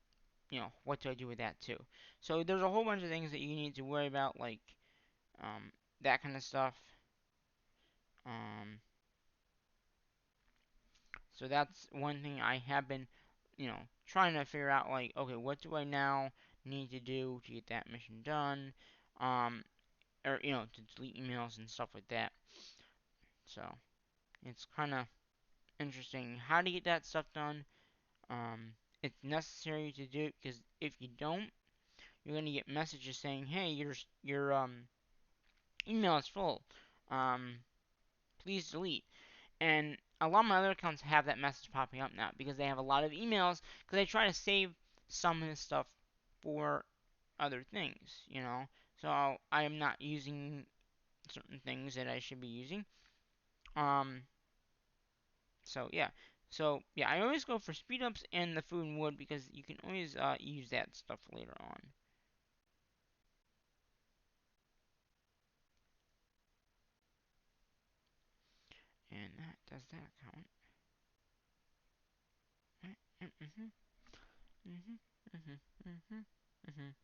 what do I do with that too? So there's a whole bunch of things that you need to worry about, like that kind of stuff. Um, so that's one thing I have been, trying to figure out. Like, okay, what do I now need to do to get that mission done? Um, or to delete emails and stuff like that. So it's kind of interesting how to get that stuff done. It's necessary to do it because if you don't, you're gonna get messages saying, "Hey, your email is full. Um, please delete." And a lot of my other accounts have that message popping up now because they have a lot of emails because they try to save some of this stuff for other things. So I am not using certain things that I should be using. Um, so yeah. So yeah, I always go for speed ups and the food and wood because you can always use that stuff later on. And that does that count? Mhm. Mhm. Mhm. Mhm. Mhm.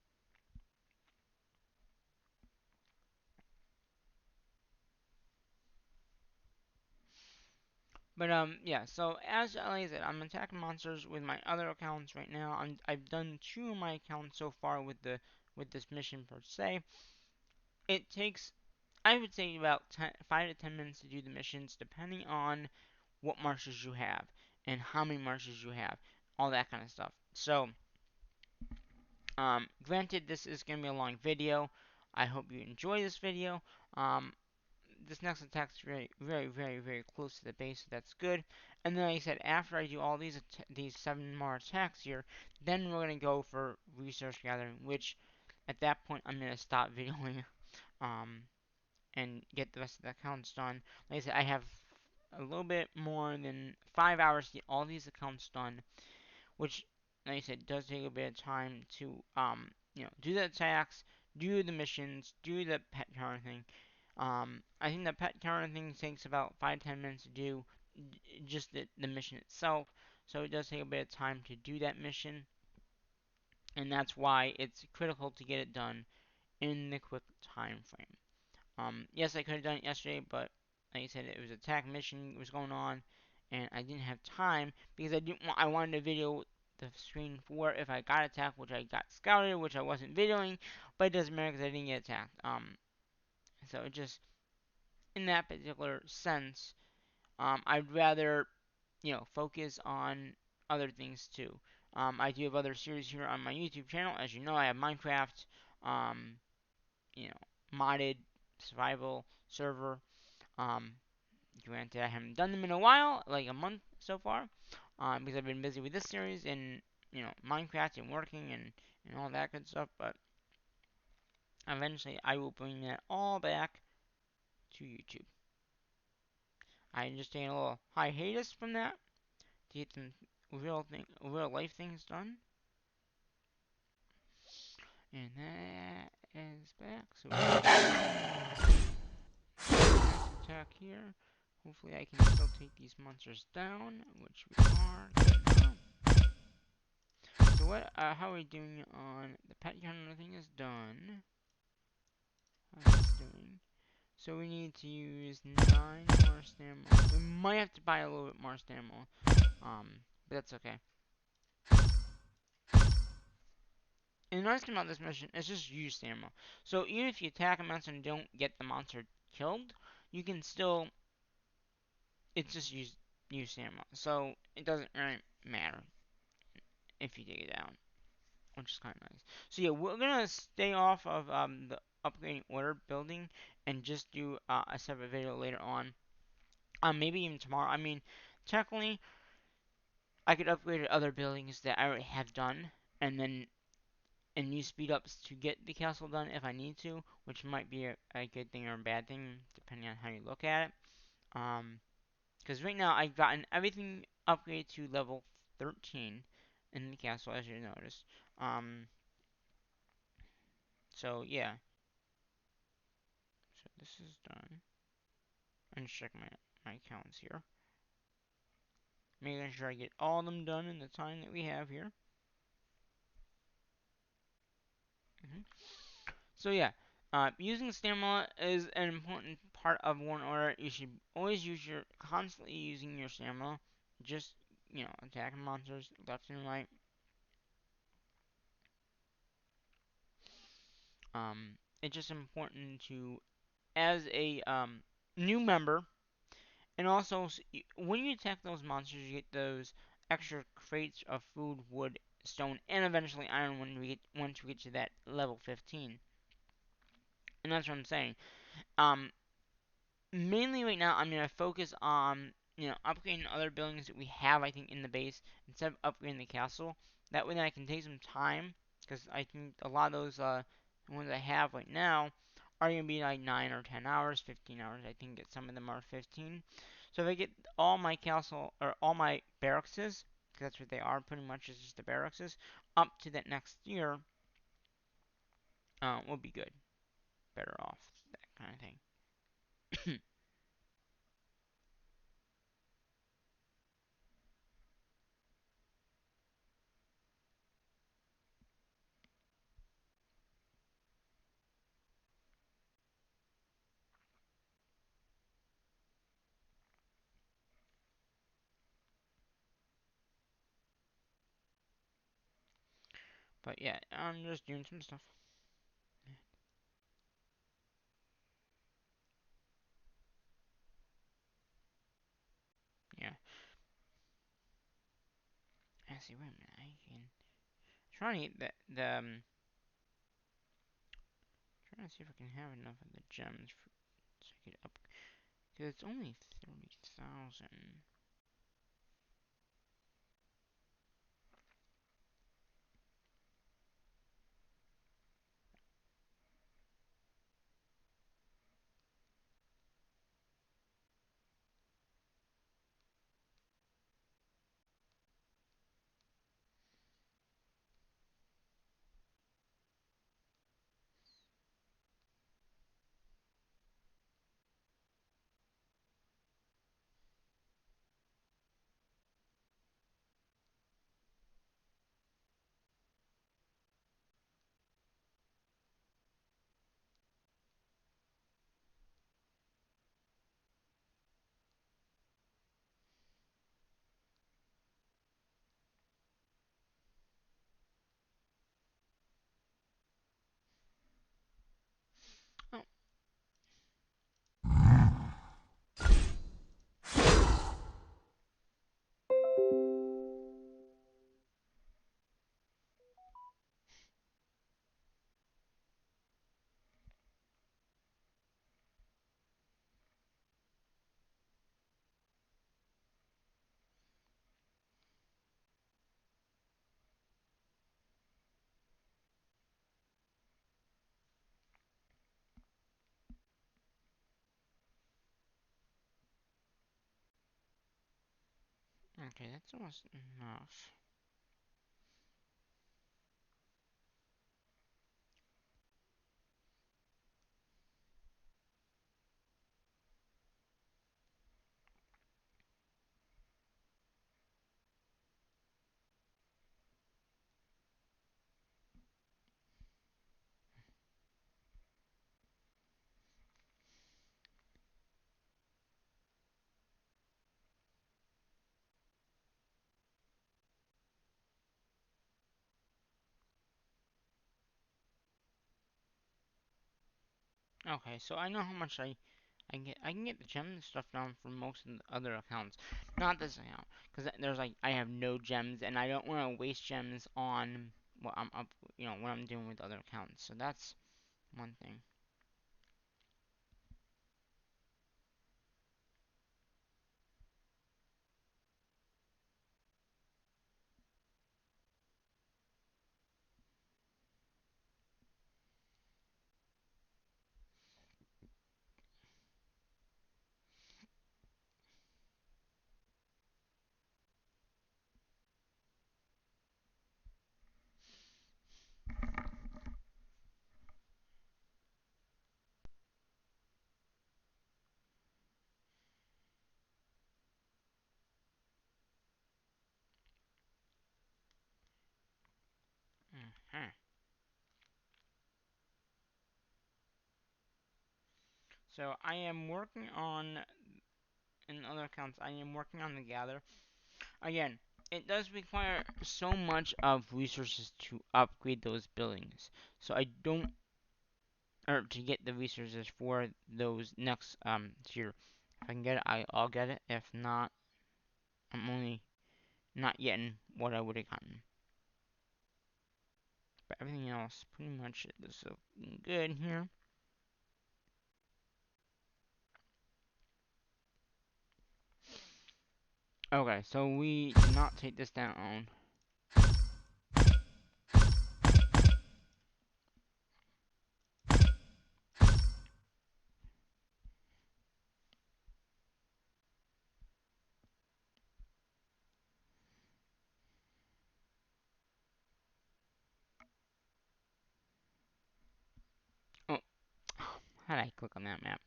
But yeah. So as like I said, I'm attacking monsters with my other accounts right now. I've done two of my accounts so far with this mission per se. It takes I would say about 5 to 10 minutes to do the missions, depending on what marches you have and how many marches you have, all that kind of stuff. So granted, this is gonna be a long video. I hope you enjoy this video. Um, this next attack is very, very, very, very close to the base, so that's good. And then, like I said, after I do all these 7 more attacks here, then we're gonna go for resource gathering, which at that point I'm gonna stop videoing um, and get the rest of the accounts done. Like I said, I have a little bit more than 5 hours to get all these accounts done, which, like I said, does take a bit of time to do the attacks, do the missions, do the pet counter thing. I think the pet counter thing takes about 5 to 10 minutes to do, just the mission itself. So it does take a bit of time to do that mission. and that's why it's critical to get it done in the quick time frame. Yes, I could have done it yesterday, but like I said, it was an attack mission was going on, and I didn't have time because I wanted to video the screen for if I got attacked, which I got scouted, which I wasn't videoing, but it doesn't matter because I didn't get attacked. So it just in that particular sense, I'd rather focus on other things too. I do have other series here on my YouTube channel, as you know. I have Minecraft, um, you know, modded survival server. Um, Granted, I haven't done them in a while, like a month so far, because I've been busy with this series and Minecraft and working and all that good stuff. But eventually, I will bring that all back to YouTube. I'm just taking a little hiatus from that to get some real life things done. And that is back. So attack here. Hopefully I can still take these monsters down, which we are. So what? How are we doing on the pet counter? Thing is done. How's this doing? So we need to use 9 more stamina. We might have to buy a little bit more stamina. But that's okay. And the nice thing about this mission is just use stamina. So even if you attack a monster and don't get the monster killed, you can still. It's just use stamina. So it doesn't really matter if you take it down, which is kind of nice. So yeah, we're gonna stay off of the upgrading order building and just do a separate video later on. Maybe even tomorrow. I mean, technically, I could upgrade other buildings that I already have done, and use speed ups to get the castle done if I need to, which might be a good thing or a bad thing depending on how you look at it. Because right now I've gotten everything upgraded to level 13 in the castle, as you noticed. Um, so yeah, so this is done. I'm just checking my accounts here, making sure I get all of them done in the time that we have here. Mm-hmm. So yeah, using stamina is an important part of one order. You should always constantly using your stamina. Just attacking monsters left and right. It's just important to, as a new member, and also when you attack those monsters, you get those extra crates of food, wood, stone, and eventually iron once we get to that level 15. And that's what I'm saying. Um, Mainly right now I'm gonna focus on upgrading other buildings that we have I think in the base instead of upgrading the castle. That way I can take some time because I think a lot of those ones I have right now are gonna be like 9 or 10 hours, 15 hours. I think that some of them are 15. So if I get all my castle or all my barracks, because that's what they are pretty much, is just the barracks, up to that next year, we'll be good, better off, that kind of thing. But yeah, I'm just doing some stuff. Yeah. Actually, wait a minute. I can try to get trying to see if I can have enough of the gems so I could up. Because it's only 30,000. Okay, that's almost enough. Okay, so I know how much I get. I can get the gem stuff down for most of the other accounts, not this account, because there's like I have no gems, and I don't want to waste gems on what I'm up, what I'm doing with other accounts. So that's one thing. Hmm. So I am working on in other accounts. I am working on the gather. Again, it does require so much of resources to upgrade those buildings. So I don't, or to get the resources for those next tier. If I can get it, I'll get it. If not, I'm only not getting what I would have gotten. But everything else pretty much is looking good here. Okay, so we did not take this down. Oh, how did I click on that map?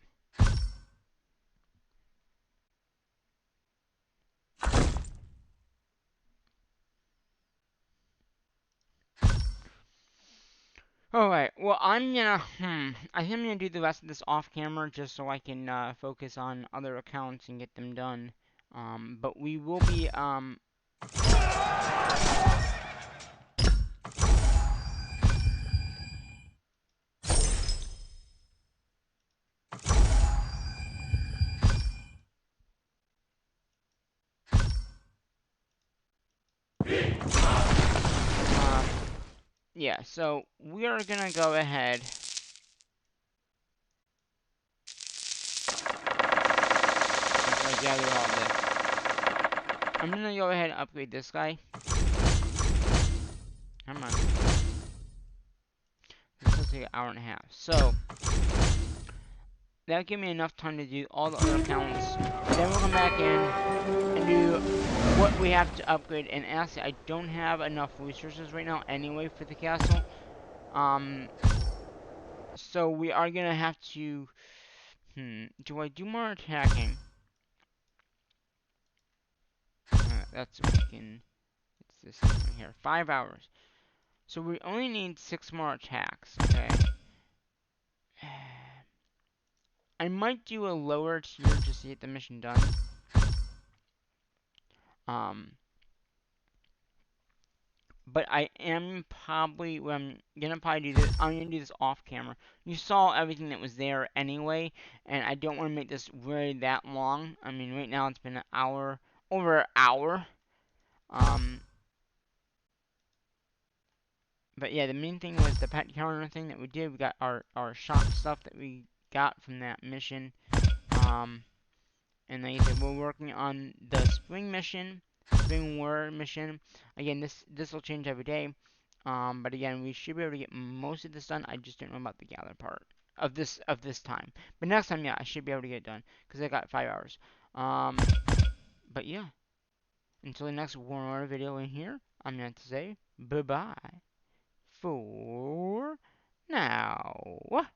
Alright, well, I think I'm gonna do the rest of this off camera just so I can focus on other accounts and get them done. But we will be, yeah, so we are gonna go ahead. As I gather all this. I'm gonna go ahead and upgrade this guy. Come on. This will take an hour and a half. So, that'll give me enough time to do all the other accounts. Then we'll come back in and do what we have to upgrade. And actually, I don't have enough resources right now anyway for the castle. So we are gonna have to. Do I do more attacking? That's what we can. It's this thing right here. 5 hours. So we only need 6 more attacks. Okay. I might do a lower tier just to get the mission done. Um, but I am probably, well, I'm gonna probably do this, I'm gonna do this off camera. You saw everything that was there anyway, and I don't want to make this really that long. I mean, right now it's been an hour, over an hour. Um, but yeah, the main thing was the pet counter thing that we did. We got our shop stuff that we got from that mission. And like I said, we're working on the spring mission, spring war mission. Again, this will change every day. But again, we should be able to get most of this done. I just don't know about the gather part of this time. But next time, yeah, I should be able to get it done because I got 5 hours. But yeah. Until the next War and Order video in here, I'm going to say bye-bye for now.